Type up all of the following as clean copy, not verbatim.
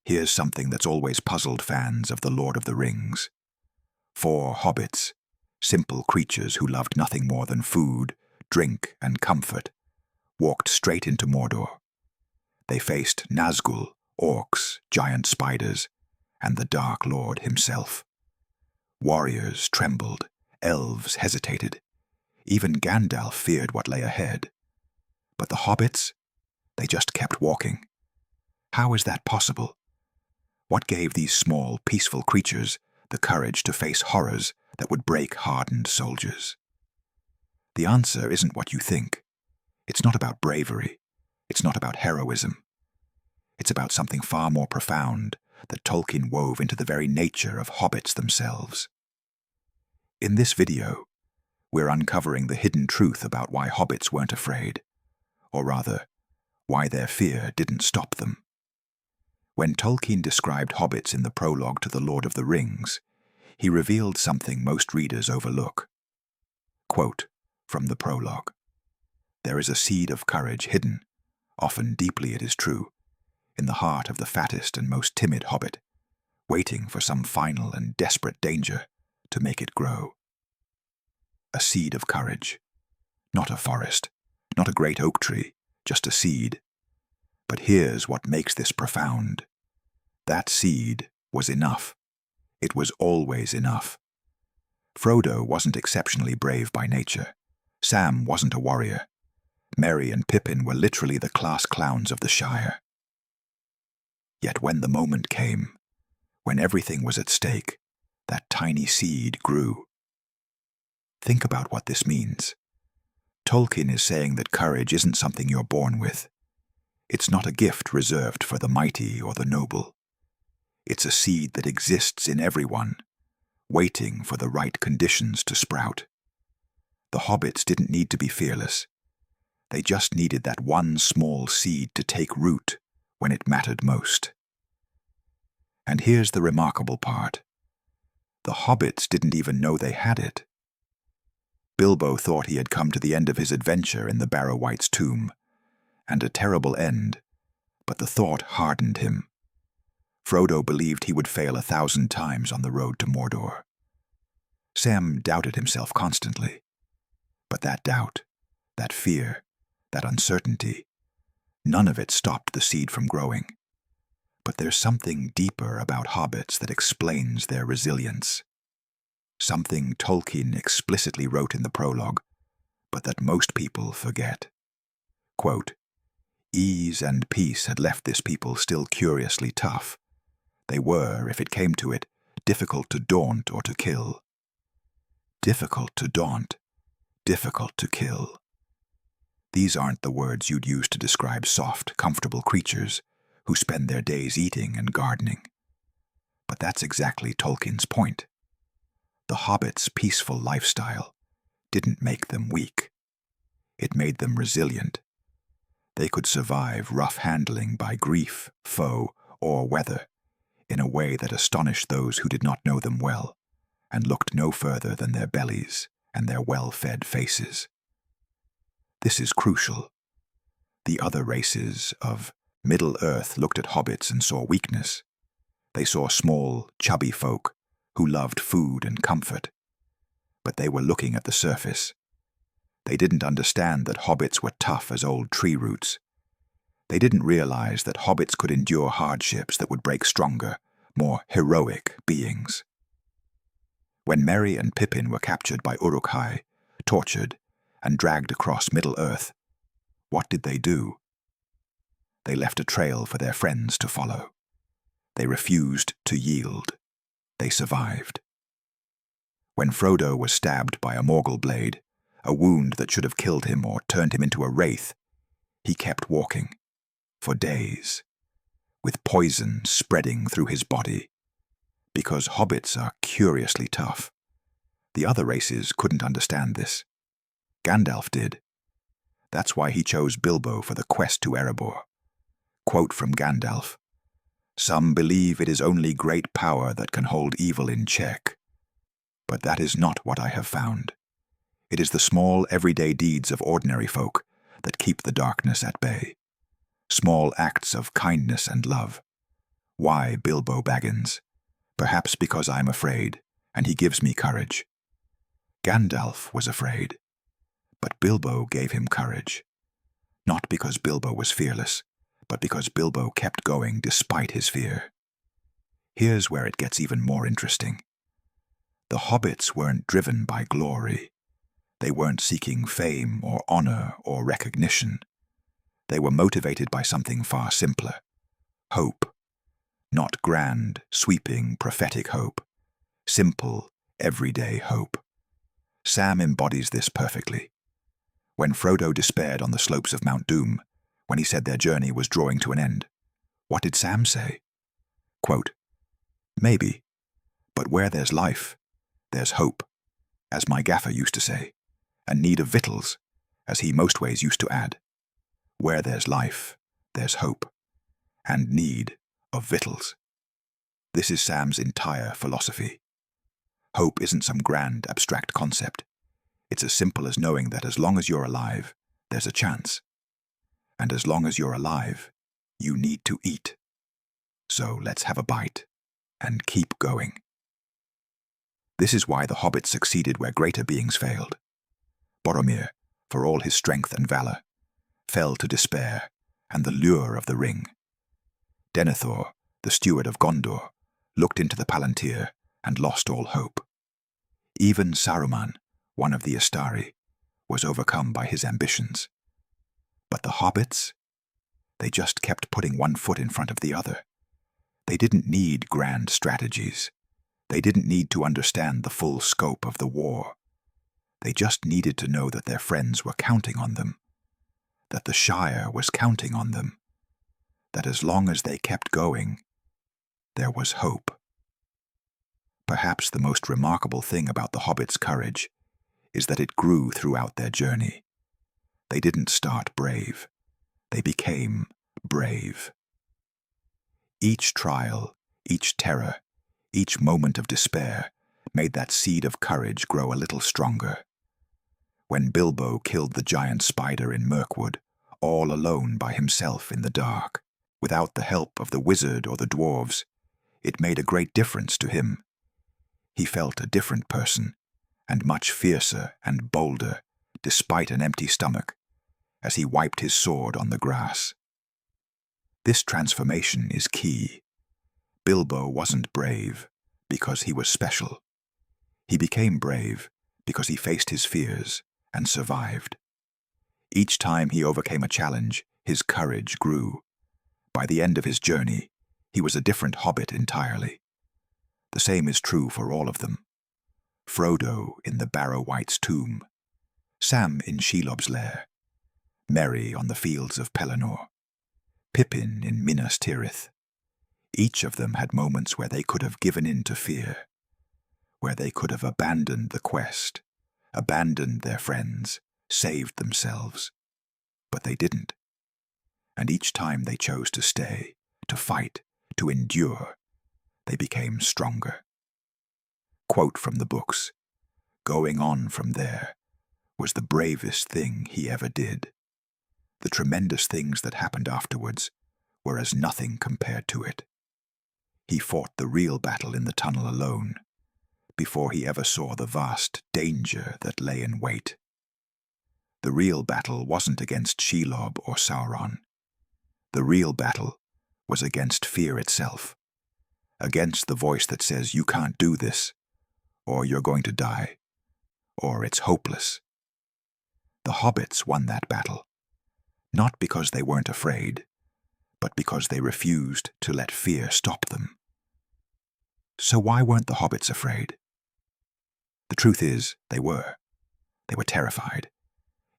Here's something that's always puzzled fans of The Lord of the Rings. 4 hobbits, simple creatures who loved nothing more than food, drink, and comfort, walked straight into Mordor. They faced Nazgûl, orcs, giant spiders, and the Dark Lord himself. Warriors trembled, elves hesitated. Even Gandalf feared what lay ahead. But the hobbits? They just kept walking. How is that possible? What gave these small, peaceful creatures the courage to face horrors that would break hardened soldiers? The answer isn't what you think. It's not about bravery. It's not about heroism. It's about something far more profound that Tolkien wove into the very nature of hobbits themselves. In this video, we're uncovering the hidden truth about why hobbits weren't afraid, or rather, why their fear didn't stop them. When Tolkien described hobbits in the prologue to The Lord of the Rings, he revealed something most readers overlook. Quote from the prologue, "There is a seed of courage hidden, often deeply it is true, in the heart of the fattest and most timid hobbit, waiting for some final and desperate danger to make it grow." A seed of courage. Not a forest, not a great oak tree, just a seed. But here's what makes this profound. That seed was enough. It was always enough. Frodo wasn't exceptionally brave by nature. Sam wasn't a warrior. Merry and Pippin were literally the class clowns of the Shire. Yet when the moment came, when everything was at stake, that tiny seed grew. Think about what this means. Tolkien is saying that courage isn't something you're born with. It's not a gift reserved for the mighty or the noble. It's a seed that exists in everyone, waiting for the right conditions to sprout. The hobbits didn't need to be fearless. They just needed that one small seed to take root when it mattered most. And here's the remarkable part. The hobbits didn't even know they had it. Bilbo thought he had come to the end of his adventure in the Barrow-wight's tomb, and a terrible end, but the thought hardened him. Frodo believed he would fail 1,000 times on the road to Mordor. Sam doubted himself constantly. But that doubt, that fear, that uncertainty, none of it stopped the seed from growing. But there's something deeper about hobbits that explains their resilience. Something Tolkien explicitly wrote in the prologue, but that most people forget. Quote, "Ease and peace had left this people still curiously tough. They were, if it came to it, difficult to daunt or to kill." Difficult to daunt, difficult to kill. These aren't the words you'd use to describe soft, comfortable creatures who spend their days eating and gardening. But that's exactly Tolkien's point. The hobbits' peaceful lifestyle didn't make them weak. It made them resilient. They could survive rough handling by grief, foe, or weather in a way that astonished those who did not know them well and looked no further than their bellies and their well-fed faces. This is crucial. The other races of Middle-earth looked at hobbits and saw weakness. They saw small, chubby folk who loved food and comfort. But they were looking at the surface. They didn't understand that hobbits were tough as old tree roots. They didn't realize that hobbits could endure hardships that would break stronger, more heroic beings. When Merry and Pippin were captured by Uruk-hai, tortured, and dragged across Middle-earth, what did they do? They left a trail for their friends to follow. They refused to yield. They survived. When Frodo was stabbed by a Morgul blade, a wound that should have killed him or turned him into a wraith, he kept walking, for days, with poison spreading through his body. Because hobbits are curiously tough. The other races couldn't understand this. Gandalf did. That's why he chose Bilbo for the quest to Erebor. Quote from Gandalf, "Some believe it is only great power that can hold evil in check. But that is not what I have found. It is the small, everyday deeds of ordinary folk that keep the darkness at bay. Small acts of kindness and love. Why Bilbo Baggins? Perhaps because I'm afraid, and he gives me courage. Gandalf was afraid, but Bilbo gave him courage. Not because Bilbo was fearless, but because Bilbo kept going despite his fear. Here's where it gets even more interesting. The hobbits weren't driven by glory. They weren't seeking fame or honor or recognition. They were motivated by something far simpler: hope. Not grand, sweeping, prophetic hope. Simple, everyday hope. Sam embodies this perfectly. When Frodo despaired on the slopes of Mount Doom, when he said their journey was drawing to an end, what did Sam say? Quote, "Maybe, but where there's life, there's hope, as my gaffer used to say, and need of victuals, as he most ways used to add. Where there's life, there's hope, and need of victuals." This is Sam's entire philosophy. Hope isn't some grand, abstract concept. It's as simple as knowing that as long as you're alive, there's a chance. And as long as you're alive, you need to eat. So let's have a bite and keep going. This is why the hobbits succeeded where greater beings failed. Boromir, for all his strength and valor, fell to despair and the lure of the ring. Denethor, the steward of Gondor, looked into the Palantir and lost all hope. Even Saruman, one of the Astari, was overcome by his ambitions. But the hobbits? They just kept putting one foot in front of the other. They didn't need grand strategies. They didn't need to understand the full scope of the war. They just needed to know that their friends were counting on them, that the Shire was counting on them, that as long as they kept going, there was hope. Perhaps the most remarkable thing about the hobbits' courage is that it grew throughout their journey. They didn't start brave. They became brave. Each trial, each terror, each moment of despair made that seed of courage grow a little stronger. When Bilbo killed the giant spider in Mirkwood, all alone by himself in the dark, without the help of the wizard or the dwarves, it made a great difference to him. He felt a different person, and much fiercer and bolder, despite an empty stomach, as he wiped his sword on the grass. This transformation is key. Bilbo wasn't brave because he was special. He became brave because he faced his fears and survived. Each time he overcame a challenge, his courage grew. By the end of his journey, he was a different hobbit entirely. The same is true for all of them. Frodo in the Barrow-wight's tomb, Sam in Shelob's lair, Merry on the fields of Pelennor, Pippin in Minas Tirith. Each of them had moments where they could have given in to fear, where they could have abandoned the quest, abandoned their friends, saved themselves. But they didn't. And each time they chose to stay, to fight, to endure, they became stronger. Quote from the books, "Going on from there was the bravest thing he ever did. The tremendous things that happened afterwards were as nothing compared to it. He fought the real battle in the tunnel alone, before he ever saw the vast danger that lay in wait. The real battle wasn't against Shelob or Sauron. The real battle was against fear itself, against the voice that says you can't do this, or you're going to die, or it's hopeless. The hobbits won that battle, not because they weren't afraid, but because they refused to let fear stop them. So why weren't the hobbits afraid? The truth is, they were. They were terrified.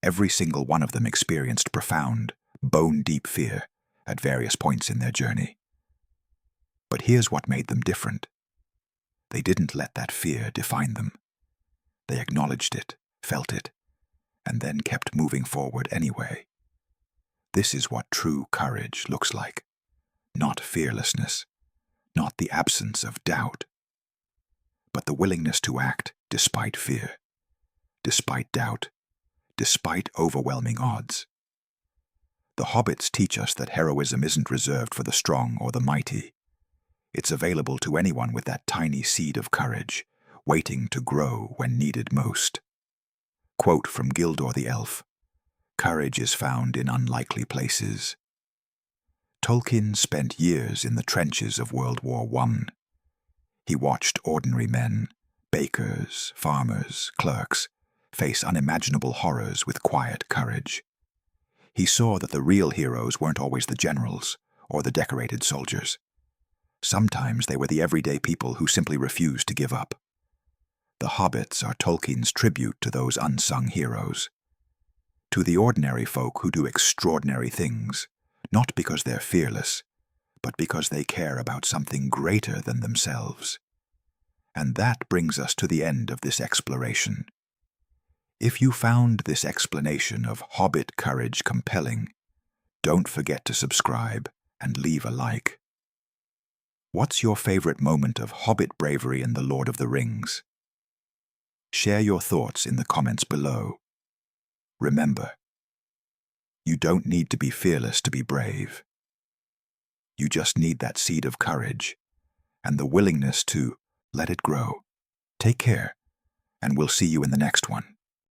Every single one of them experienced profound, bone-deep fear at various points in their journey. But here's what made them different. They didn't let that fear define them. They acknowledged it, felt it, and then kept moving forward anyway. This is what true courage looks like. Not fearlessness, not the absence of doubt, but the willingness to act despite fear, despite doubt, despite overwhelming odds. The Hobbits teach us that heroism isn't reserved for the strong or the mighty. It's available to anyone with that tiny seed of courage, waiting to grow when needed most. Quote from Gildor the Elf: "Courage is found in unlikely places." Tolkien spent years in the trenches of World War I. He watched ordinary men, bakers, farmers, clerks, face unimaginable horrors with quiet courage. He saw that the real heroes weren't always the generals or the decorated soldiers. Sometimes they were the everyday people who simply refused to give up. The Hobbits are Tolkien's tribute to those unsung heroes. To the ordinary folk who do extraordinary things, not because they're fearless, but because they care about something greater than themselves. And that brings us to the end of this exploration. If you found this explanation of Hobbit courage compelling, don't forget to subscribe and leave a like. What's your favorite moment of Hobbit bravery in The Lord of the Rings? Share your thoughts in the comments below. Remember, you don't need to be fearless to be brave. You just need that seed of courage and the willingness to let it grow. Take care, and we'll see you in the next one.